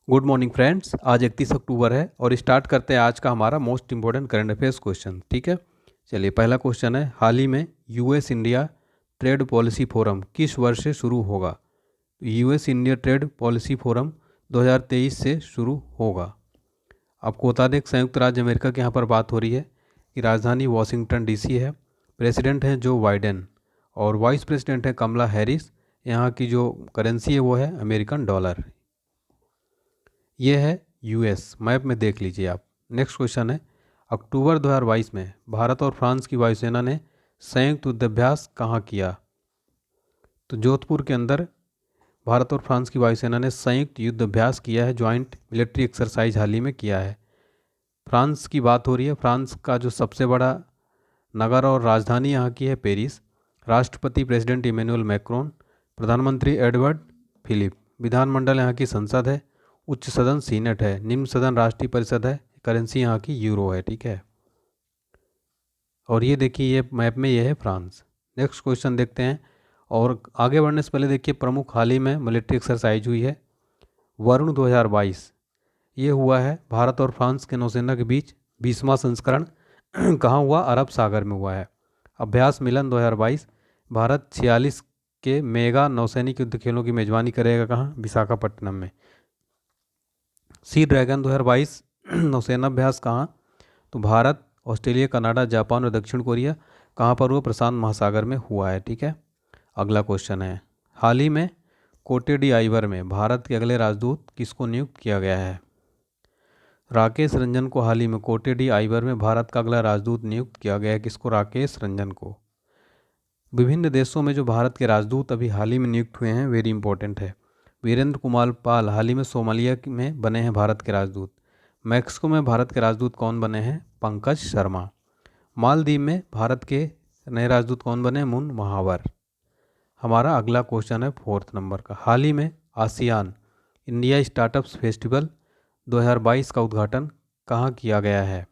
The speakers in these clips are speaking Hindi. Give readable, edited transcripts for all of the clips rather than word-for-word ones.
Good morning friends. आज 31 अक्टूबर है और स्टार्ट करते हैं आज का हमारा most important current affairs question. ठीक है, चलिए पहला क्वेश्चन है, हाल ही में US India trade policy forum किस वर्ष से शुरू होगा? US India trade policy forum 2023 से शुरू होगा। आपको बता दें संयुक्त राज्य अमेरिका के यहाँ पर बात हो रही है कि राजधानी वॉशिंगटन डीसी है, प्रेसिडेंट हैं जो बाइडेन और वाइस प्रेसिडेंट है कमला हैरिस। यहाँ की जो करेंसी है वो है अमेरिकन डॉलर। ये है यूएस, मैप में देख लीजिए आप। नेक्स्ट क्वेश्चन है, अक्टूबर 2022 में भारत और फ्रांस की वायुसेना ने संयुक्त युद्धाभ्यास कहाँ किया? तो जोधपुर के अंदर भारत और फ्रांस की वायुसेना ने संयुक्त युद्ध अभ्यास किया है, ज्वाइंट मिलिट्री एक्सरसाइज हाल ही में किया है। फ्रांस की बात हो रही है। फ्रांस का जो सबसे बड़ा नगर और राजधानी यहाँ की है पेरिस। राष्ट्रपति प्रेसिडेंट इमैनुअल मैक्रोन, प्रधानमंत्री एडवर्ड फिलिप, विधानमंडल यहाँ की संसद है, उच्च सदन सीनेट है, निम्न सदन राष्ट्रीय परिषद है, करेंसी यहाँ की यूरो है। ठीक है, और ये देखिए ये मैप में ये है फ्रांस। नेक्स्ट क्वेश्चन देखते हैं, और आगे बढ़ने से पहले देखिए प्रमुख हाल ही में मिलिट्री एक्सरसाइज हुई है वरुण 2022। ये हुआ है भारत और फ्रांस के नौसेना के बीच 20वां संस्करण। कहाँ हुआ? अरब सागर में हुआ है। अभ्यास मिलन 2022, भारत 46 के मेगा नौसैनिक युद्ध खेलों की मेजबानी करेगा। कहाँ? विशाखापट्टनम में। सी ड्रैगन 2022 नौसेना अभ्यास कहाँ? तो भारत, ऑस्ट्रेलिया, कनाडा, जापान और दक्षिण कोरिया। कहाँ पर हुआ? प्रशांत महासागर में हुआ है। ठीक है, अगला क्वेश्चन है, हाल ही में कोटे डी आइवर में भारत के अगले राजदूत किसको नियुक्त किया गया है? राकेश रंजन को हाल ही में कोटे डी आइवर में भारत का अगला राजदूत नियुक्त किया गया है। किसको? राकेश रंजन को। विभिन्न देशों में जो भारत के राजदूत अभी हाल ही में नियुक्त हुए हैं, वेरी इंपॉर्टेंट है। वीरेंद्र कुमार पाल हाल ही में सोमालिया में बने हैं भारत के राजदूत। मैक्सिको में भारत के राजदूत कौन बने हैं? पंकज शर्मा। मालदीव में भारत के नए राजदूत कौन बने? मुन महावर। हमारा अगला क्वेश्चन है 4th नंबर का, हाल ही में आसियान इंडिया स्टार्टअप्स फेस्टिवल 2022 का उद्घाटन कहाँ किया गया है?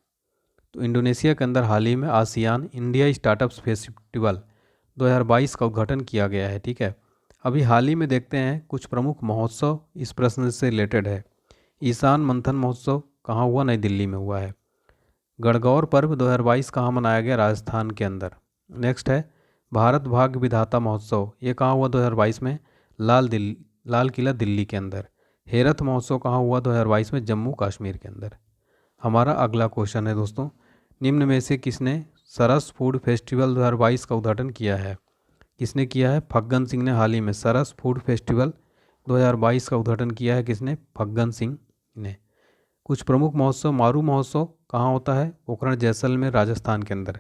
तो इंडोनेशिया के अंदर हाल ही में आसियान इंडिया स्टार्टअप्स फेस्टिवल 2022 का उद्घाटन किया गया है। ठीक है, अभी हाल ही में देखते हैं कुछ प्रमुख महोत्सव इस प्रश्न से रिलेटेड है। ईशान मंथन महोत्सव कहाँ हुआ? नई दिल्ली में हुआ है। गणगौर पर्व 2022 कहाँ मनाया गया? राजस्थान के अंदर। नेक्स्ट है भारत भाग्य विधाता महोत्सव, ये कहाँ हुआ 2022 में? लाल किला दिल्ली के अंदर। हेरथ महोत्सव कहाँ हुआ 2022 में? जम्मू कश्मीर के अंदर। हमारा अगला क्वेश्चन है दोस्तों, निम्न में से किसने सरस फूड फेस्टिवल 2022 का उद्घाटन किया है? किसने किया है? फग्गन सिंह ने हाल ही में सरस फूड फेस्टिवल 2022 का उद्घाटन किया है। किसने? फग्गन सिंह ने। कुछ प्रमुख महोत्सव, मारू महोत्सव कहाँ होता है? पोखरण जैसलमेर राजस्थान के अंदर।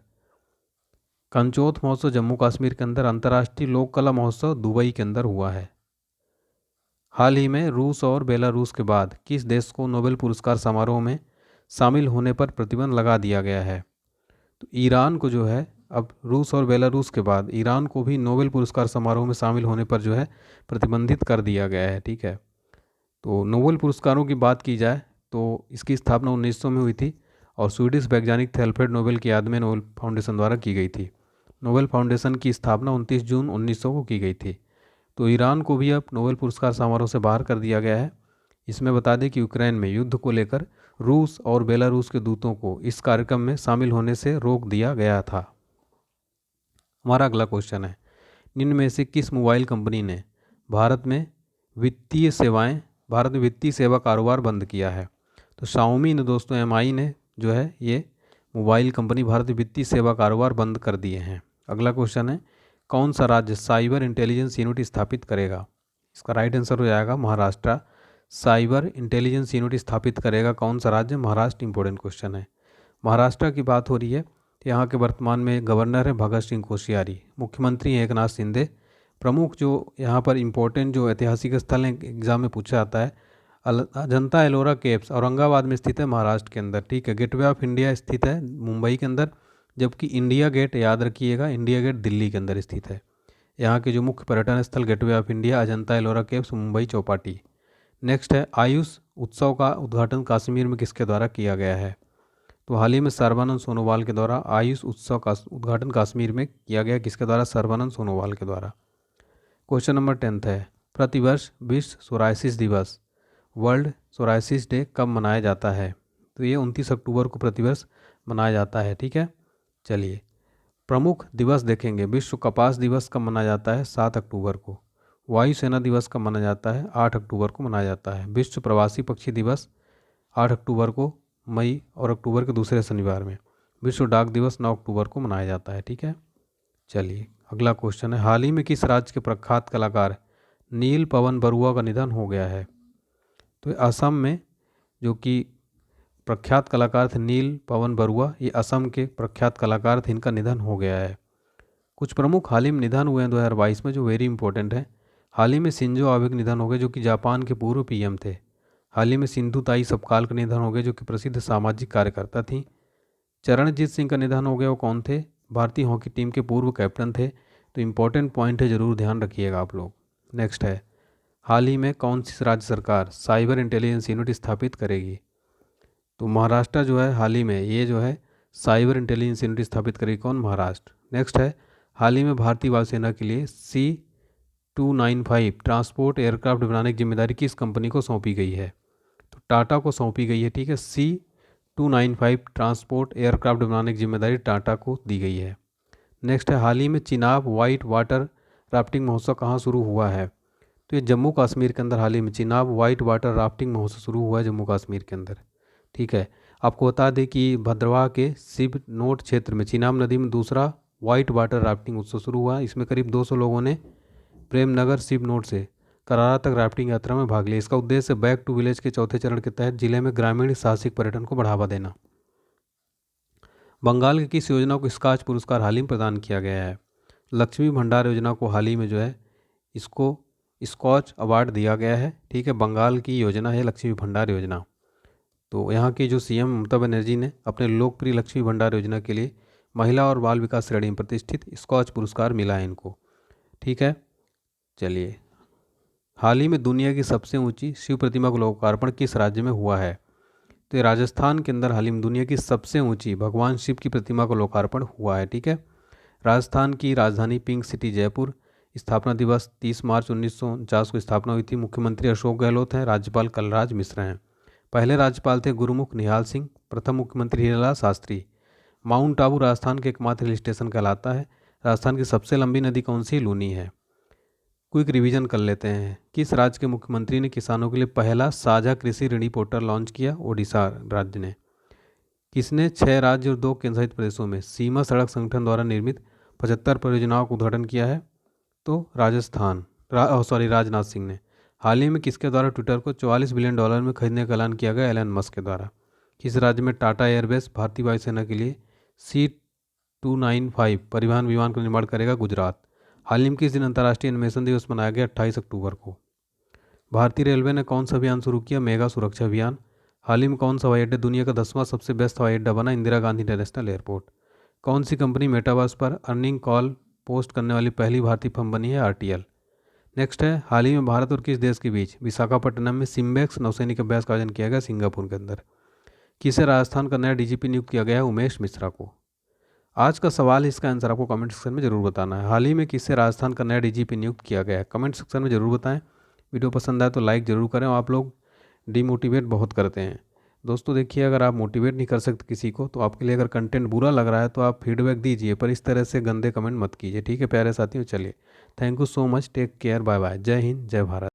कंचोथ महोत्सव जम्मू कश्मीर के अंदर। अंतर्राष्ट्रीय लोक कला महोत्सव दुबई के अंदर हुआ है। हाल ही में रूस और बेलारूस के बाद किस देश को नोबेल पुरस्कार समारोह में शामिल होने पर प्रतिबंध लगा दिया गया है? तो ईरान को जो है, अब रूस और बेलारूस के बाद ईरान को भी नोबेल पुरस्कार समारोह में शामिल होने पर जो है प्रतिबंधित कर दिया गया है। ठीक है, तो नोबेल पुरस्कारों की बात की जाए तो इसकी स्थापना 1900 में हुई थी और स्वीडिश वैज्ञानिक थे अल्फ्रेड नोबेल की याद में नोबेल फाउंडेशन द्वारा की गई थी। नोबेल फाउंडेशन की स्थापना 29 जून 1900 को की गई थी। तो ईरान को भी अब नोबेल पुरस्कार समारोह से बाहर कर दिया गया है। इसमें बता दें कि यूक्रेन में युद्ध को लेकर रूस और बेलारूस के दूतों को इस कार्यक्रम में शामिल होने से रोक दिया गया था। हमारा अगला क्वेश्चन है, निम्न में से किस मोबाइल कंपनी ने भारत में वित्तीय सेवा कारोबार बंद किया है? तो शाओमी ने दोस्तों, एमआई ने जो है ये मोबाइल कंपनी भारत में वित्तीय सेवा कारोबार बंद कर दिए हैं। अगला क्वेश्चन है, कौन सा राज्य साइबर इंटेलिजेंस यूनिट स्थापित करेगा? इसका राइट आंसर हो जाएगा महाराष्ट्र। साइबर इंटेलिजेंस यूनिट स्थापित करेगा कौन सा राज्य? महाराष्ट्र। इंपॉर्टेंट क्वेश्चन है। महाराष्ट्र की बात हो रही है तो यहाँ के वर्तमान में गवर्नर है भगत सिंह कोश्यारी, मुख्यमंत्री हैं एकनाथ शिंदे। प्रमुख जो यहाँ पर इम्पोर्टेंट जो ऐतिहासिक स्थल हैं एग्जाम में पूछा जाता है, अजंता एलोरा केव्स औरंगाबाद में स्थित है महाराष्ट्र के अंदर। ठीक है, गेटवे ऑफ इंडिया स्थित है मुंबई के अंदर, जबकि इंडिया गेट, याद रखिएगा, इंडिया गेट दिल्ली के अंदर स्थित है। यहाँ के जो मुख्य पर्यटन स्थल gateway of India, Ajanta Ellora caves, Mumbai Chowpatty. Next है आयुष उत्सव का उद्घाटन कश्मीर में किसके द्वारा किया गया है? तो हाल ही में सर्बानंद सोनोवाल के द्वारा आयुष उत्सव का उद्घाटन कश्मीर में किया गया। किसके द्वारा? सर्बानंद सोनोवाल के द्वारा। क्वेश्चन नंबर 10th है, प्रतिवर्ष विश्व सोराइसिस दिवस वर्ल्ड सोराइसिस डे कब मनाया जाता है? तो ये 29 अक्टूबर को प्रतिवर्ष मनाया जाता है। ठीक है, चलिए प्रमुख दिवस देखेंगे। विश्व कपास दिवस कब मनाया जाता है? 7 अक्टूबर को। वायुसेना दिवस कब मनाया जाता है? 8 अक्टूबर को मनाया जाता है। विश्व प्रवासी पक्षी दिवस 8 अक्टूबर को, मई और अक्टूबर के दूसरे शनिवार में। विश्व डाक दिवस 9 अक्टूबर को मनाया जाता है। ठीक है, चलिए अगला क्वेश्चन है, हाल ही में किस राज्य के प्रख्यात कलाकार नील पवन बरुआ का निधन हो गया है? तो असम में जो कि प्रख्यात कलाकार थे नील पवन बरुआ, ये असम के प्रख्यात कलाकार थे, इनका निधन हो गया है। कुछ प्रमुख हाल ही में निधन हुए हैं 2022 में जो वेरी इंपॉर्टेंट है। हाल ही में शिंजो आबे का निधन हो गया जो कि जापान के पूर्व पीएम थे। हाल ही में सिंधु ताई सपकाल का निधन हो गया जो कि प्रसिद्ध सामाजिक कार्यकर्ता थी। चरणजीत सिंह का निधन हो गया, वो कौन थे? भारतीय हॉकी टीम के पूर्व कैप्टन थे। तो इंपॉर्टेंट पॉइंट है, ज़रूर ध्यान रखिएगा आप लोग। नेक्स्ट है, हाल ही में कौन सी राज्य सरकार साइबर इंटेलिजेंस यूनिट स्थापित करेगी? तो महाराष्ट्र जो है हाल ही में ये जो है साइबर इंटेलिजेंस यूनिट स्थापित करेगी। कौन? महाराष्ट्र। नेक्स्ट है, हाल ही में भारतीय वायुसेना के लिए C295 ट्रांसपोर्ट एयरक्राफ्ट बनाने की जिम्मेदारी किस कंपनी को सौंपी गई है? तो टाटा को सौंपी गई है। ठीक है, C295 ट्रांसपोर्ट एयरक्राफ्ट बनाने की जिम्मेदारी टाटा को दी गई है। नेक्स्ट है, हाल ही में चिनाब वाइट वाटर राफ्टिंग महोत्सव कहाँ शुरू हुआ है? तो ये जम्मू कश्मीर के अंदर हाल ही में चिनाब वाइट वाटर राफ्टिंग महोत्सव शुरू हुआ है जम्मू कश्मीर के अंदर। ठीक है, आपको बता दें कि भद्रवाह के शिव नोट क्षेत्र में चिनाब नदी में दूसरा वाइट वाटर राफ्टिंग उत्सव शुरू हुआ। इसमें करीब 200 लोगों ने प्रेमनगर शिव नोट से करारा तक राफ्टिंग यात्रा में भाग लिया। इसका उद्देश्य बैक टू विलेज के चौथे चरण के तहत जिले में ग्रामीण साहसिक पर्यटन को बढ़ावा देना। बंगाल की किस योजना को स्कॉच पुरस्कार हाल ही में प्रदान किया गया है? लक्ष्मी भंडार योजना को हाल ही में जो है इसको स्कॉच अवार्ड दिया गया है। ठीक है, बंगाल की योजना है लक्ष्मी भंडार योजना। तो यहाँ की जो सीएम ममता बनर्जी ने अपने लोकप्रिय लक्ष्मी भंडार योजना के लिए महिला और बाल विकास श्रेणी में प्रतिष्ठित स्कॉच पुरस्कार मिला है इनको। ठीक है, चलिए हाल ही में दुनिया की सबसे ऊंची शिव प्रतिमा का लोकार्पण किस राज्य में हुआ है? तो ये राजस्थान के अंदर हाल ही में दुनिया की सबसे ऊंची भगवान शिव की प्रतिमा का लोकार्पण हुआ है। ठीक है, राजस्थान की राजधानी पिंक सिटी जयपुर। स्थापना दिवस 30 मार्च 1949 को स्थापना हुई थी। मुख्यमंत्री अशोक गहलोत हैं, राज्यपाल कलराज मिश्र हैं। पहले राज्यपाल थे गुरुमुख निहाल सिंह, प्रथम मुख्यमंत्री हीरालाल शास्त्री। माउंट आबू राजस्थान के एकमात्र हिल स्टेशन कहलाता है। राजस्थान की सबसे लंबी नदी कौन सी? लूनी है। क्विक रिवीजन कर लेते हैं, किस राज्य के मुख्यमंत्री ने किसानों के लिए पहला साझा कृषि ऋणी पोर्टल लॉन्च किया? ओडिशा राज्य ने। किसने 6 राज्य और 2 केंद्र शासित प्रदेशों में सीमा सड़क संगठन द्वारा निर्मित 75 परियोजनाओं का उद्घाटन किया है? तो राजनाथ सिंह ने। हाल ही में किसके द्वारा ट्विटर को $44 बिलियन में खरीदने का ऐलान किया गया? एलन मस्क के द्वारा। किस राज्य में टाटा एयरवेज भारतीय वायुसेना के लिए C295 परिवहन विमान का निर्माण करेगा? गुजरात। हाल ही में किस दिन अंतर्राष्ट्रीय अन्वेषण दिवस मनाया गया? 28 अक्टूबर को। भारतीय रेलवे ने कौन सा अभियान शुरू किया? मेगा सुरक्षा अभियान। हाल ही में कौन सा हवाई अड्डा दुनिया का 10वां सबसे बेस्ट हवाई अड्डा बना? Indira Gandhi international airport. कौन सी कंपनी मेटावर्स पर अर्निंग कॉल पोस्ट करने वाली पहली भारतीय फर्म बनी है? RTL। नेक्स्ट है, हाल ही में भारत और किस देश के बीच विशाखापट्टनम में सिम्बेक्स नौसैनिक अभ्यास का आयोजन किया गया? सिंगापुर के अंदर। किसे राजस्थान का नया DGP नियुक्त किया गया है? उमेश मिश्रा को। आज का सवाल है, इसका आंसर आपको कमेंट सेक्शन में जरूर बताना है। हाल ही में किससे राजस्थान का नया DGP नियुक्त किया गया है? कमेंट सेक्शन में जरूर बताएं। वीडियो पसंद आए तो लाइक ज़रूर करें। आप लोग डिमोटिवेट बहुत करते हैं दोस्तों। देखिए, अगर आप मोटिवेट नहीं कर सकते किसी को तो आपके लिए अगर कंटेंट बुरा लग रहा है तो आप फीडबैक दीजिए, पर इस तरह से गंदे कमेंट मत कीजिए। ठीक है प्यारे साथियों, चलिए thank you so much, take care, bye bye, जय हिंद, जय भारत।